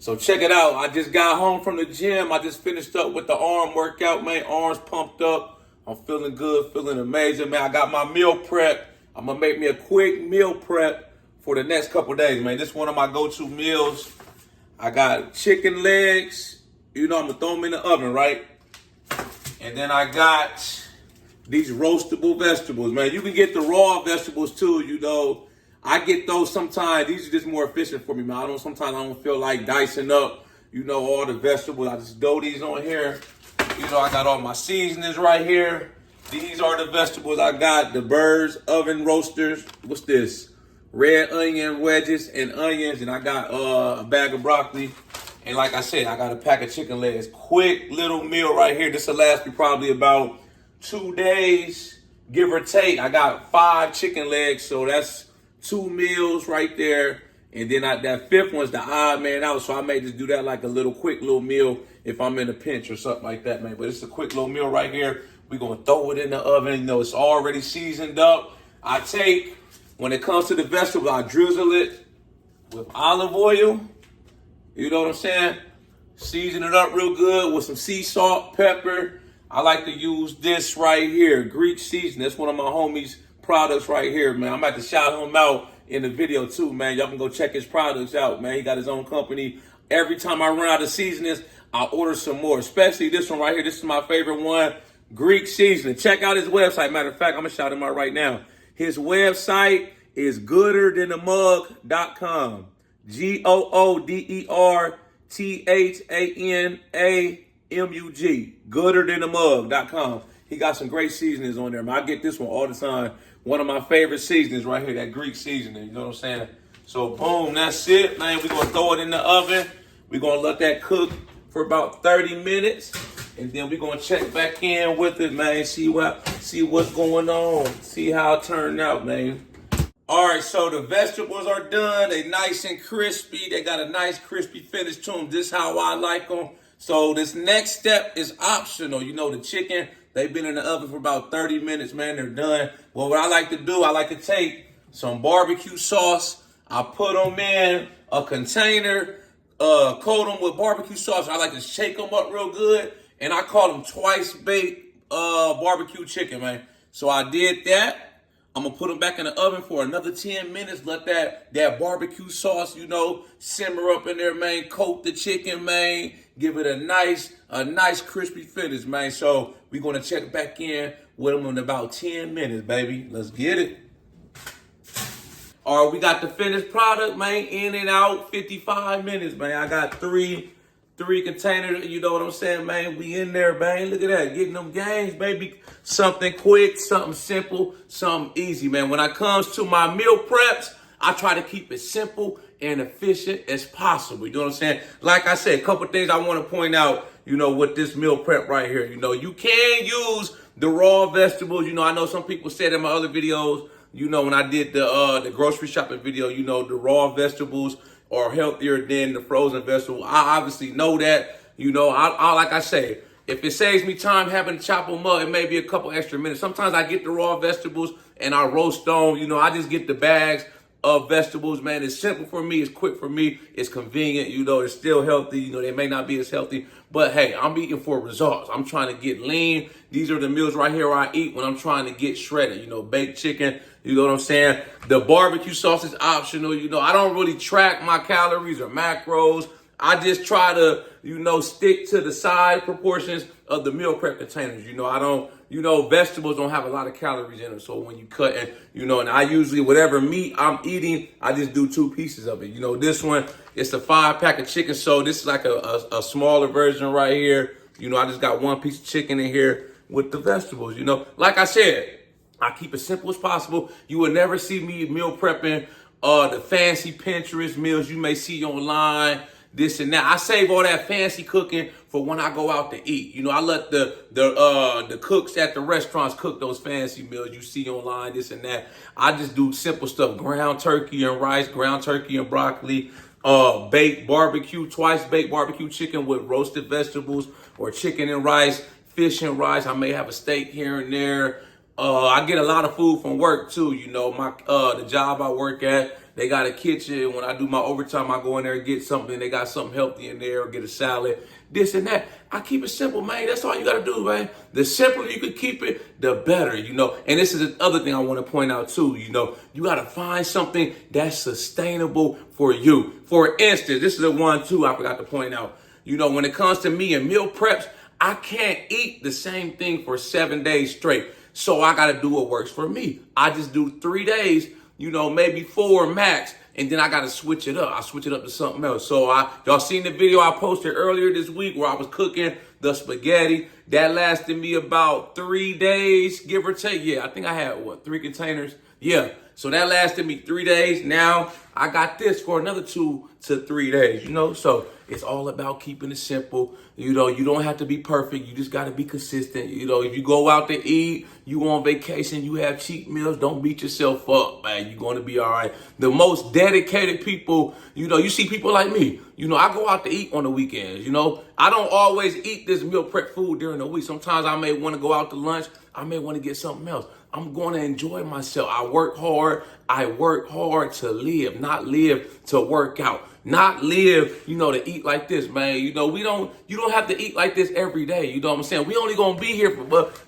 So check it out. I just got home from the gym. I just finished up with the arm workout, man. Arms pumped up. I'm feeling good, feeling amazing, man. I got my meal prep. I'm gonna make me a quick meal prep for the next couple days, man. This is one of my go-to meals. I got chicken legs. You know, I'm gonna throw them in the oven, right? And then I got these roastable vegetables, man. You can get the raw vegetables too, you know. I get those sometimes. These are just more efficient for me, man. Sometimes I don't feel like dicing up, you know, all the vegetables. I just throw these on here. You know, I got all my seasonings right here. These are the vegetables I got. The Bird's Oven Roasters. What's this? Red onion wedges and onions. And I got a bag of broccoli. And like I said, I got a pack of chicken legs. Quick little meal right here. This will last me probably about 2 days, give or take. I got 5 chicken legs, so that's 2 meals right there. And then that 5th one's the odd man out, so I may just do that like a little quick little meal if I'm in a pinch or something like that, man. But it's a quick little meal right here. We're going to throw it in the oven. You know, it's already seasoned up. When it comes to the vegetable, I drizzle it with olive oil. You know what I'm saying? Season it up real good with some sea salt, pepper. I like to use this right here, Greek season. That's one of my homies' products right here, man. I'm about to shout him out in the video too, man. Y'all can go check his products out, man. He got his own company. Every time I run out of seasonings, I order some more, especially this one right here. This is my favorite one, Greek seasoning. Check out his website. Matter of fact, I'm going to shout him out right now. His website is gooderthanamug.com. GOODERTHANAMUG. Gooderthanamug.com. He got some great seasonings on there, man. I get this one all the time. One of my favorite seasonings right here, that Greek seasoning. You know what I'm saying? So, boom, that's it, man. We're going to throw it in the oven. We're going to let that cook for about 30 minutes. And then we're going to check back in with it, man. See what's going on. See how it turned out, man. All right, so the vegetables are done. They nice and crispy. They got a nice crispy finish to them. This is how I like them. So this next step is optional. You know, the chicken, they've been in the oven for about 30 minutes, man. They're done. Well, what I like to do, I like to take some barbecue sauce. I put them in a container, coat them with barbecue sauce. I like to shake them up real good. And I call them twice baked barbecue chicken, man. So I did that. I'm going to put them back in the oven for another 10 minutes. Let that barbecue sauce, you know, simmer up in there, man. Coat the chicken, man. Give it a nice crispy finish, man. So we're going to check back in with them in about 10 minutes, baby. Let's get it. All right, we got the finished product, man. In and out, 55 minutes, man. I got three containers, you know what I'm saying, man? We in there, man. Look at that, getting them games, baby. Something quick, something simple, something easy, man. When it comes to my meal preps, I try to keep it simple and efficient as possible. You know what I'm saying? Like I said, a couple things I want to point out, you know, with this meal prep right here. You know, you can use the raw vegetables. You know, I know some people said in my other videos, you know, when I did the grocery shopping video, you know, the raw vegetables are healthier than the frozen vegetable. I obviously know that. You know, I like I say, if it saves me time having to chop them up, it may be a couple extra minutes. Sometimes I get the raw vegetables and I roast them. You know, I just get the bags of vegetables, man. It's simple for me. It's quick for me. It's convenient. You know, it's still healthy. You know, they may not be as healthy, but hey, I'm eating for results. I'm trying to get lean. These are the meals right here I eat when I'm trying to get shredded. You know, baked chicken. You know what I'm saying? The barbecue sauce is optional. You know, I don't really track my calories or macros. I just try to, you know, stick to the size proportions of the meal prep containers. You know, I don't, you know, vegetables don't have a lot of calories in them. So when you cut and, you know, and I usually, whatever meat I'm eating, I just do 2 pieces of it. You know, this one, it's a 5-pack of chicken. So this is like a smaller version right here. You know, I just got 1 piece of chicken in here with the vegetables. You know, like I said, I keep it simple as possible. You will never see me meal prepping the fancy Pinterest meals you may see online, this and that. I save all that fancy cooking for when I go out to eat. You know, I let the cooks at the restaurants cook those fancy meals you see online, this and that. I just do simple stuff: ground turkey and rice, ground turkey and broccoli, baked barbecue, twice baked barbecue chicken with roasted vegetables, or chicken and rice, fish and rice. I may have a steak here and there. I get a lot of food from work too. You know, the job I work at, They got a kitchen. When I do my overtime, I go in there and get something. They got something healthy in there, or get a salad, this and that. I keep it simple, man. That's all you got to do, man. The simpler you can keep it, the better, you know. And this is the other thing I want to point out too, you know. You got to find something that's sustainable for you. For instance, this is the one too I forgot to point out. You know, when it comes to me and meal preps, I can't eat the same thing for 7 days straight. So I got to do what works for me. I just do 3 days, you know, maybe 4 max. And then I got to switch it up. I switch it up to something else. So y'all seen the video I posted earlier this week where I was cooking the spaghetti. That lasted me about 3 days, give or take. Yeah, I think I had, 3 containers? Yeah. So that lasted me 3 days. Now I got this for another 2 to 3 days, you know? So it's all about keeping it simple. You know, you don't have to be perfect. You just got to be consistent. You know, if you go out to eat, you on vacation, you have cheap meals, don't beat yourself up, man. You're going to be all right. The most dedicated people, you know, you see people like me. You know, I go out to eat on the weekends, you know. I don't always eat this meal prep food during the week. Sometimes I may want to go out to lunch. I may want to get something else. I'm going to enjoy myself. I work hard. I work hard to live, not live to work out. Not live, you know, to eat like this, man. You know, you don't have to eat like this every day. You know what I'm saying? We only going to be here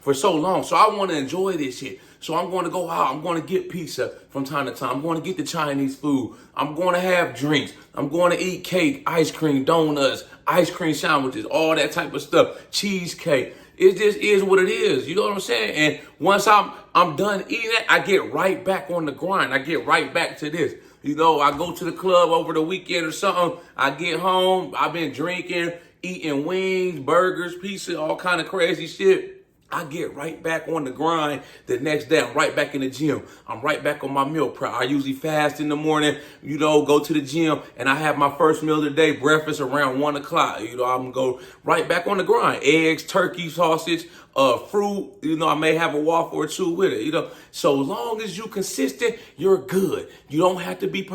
for so long. So I want to enjoy this shit. So I'm going to go out. I'm going to get pizza from time to time. I'm going to get the Chinese food. I'm going to have drinks. I'm going to eat cake, ice cream, donuts, ice cream sandwiches, all that type of stuff, cheesecake. It just is what it is. You know what I'm saying? And once I'm done eating it, I get right back on the grind. I get right back to this. You know, I go to the club over the weekend or something. I get home. I've been drinking, eating wings, burgers, pizza, all kind of crazy shit. I get right back on the grind the next day. I'm right back in the gym. I'm right back on my meal prep. I usually fast in the morning, you know, go to the gym, and I have my first meal of the day, breakfast, around 1 o'clock. You know, I'm going to go right back on the grind. Eggs, turkey, sausage, fruit. You know, I may have a waffle or 2 with it. You know, so long as you consistent, you're good. You don't have to be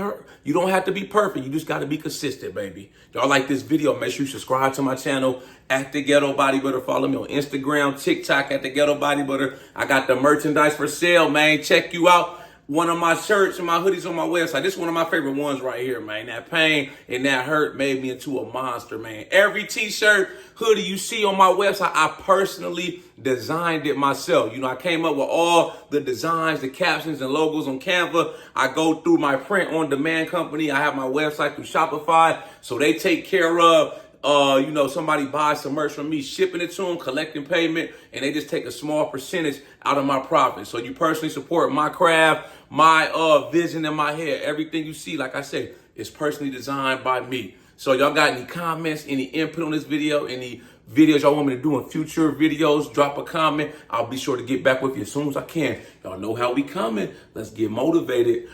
You don't have to be perfect. You just got to be consistent, baby. Y'all like this video? Make sure you subscribe to my channel at The Ghetto Bodybuilder. Follow me on Instagram, TikTok at The Ghetto Bodybuilder. I got the merchandise for sale, man. Check you out. One of my shirts and my hoodies on my website. This is one of my favorite ones right here, man. That pain and that hurt made me into a monster, man. Every t-shirt, hoodie you see on my website, I personally designed it myself. You know, I came up with all the designs, the captions, and logos on Canva. I go through my print on demand company. I have my website through Shopify, so they take care of you know, somebody buys some merch from me, shipping it to them, collecting payment, and they just take a small percentage out of my profit. So you personally support my craft, my vision in my head. Everything you see, like I said, is personally designed by me. So y'all got any comments, any input on this video, any videos y'all want me to do in future videos, drop a comment. I'll be sure to get back with you as soon as I can. Y'all know how we coming. Let's get motivated.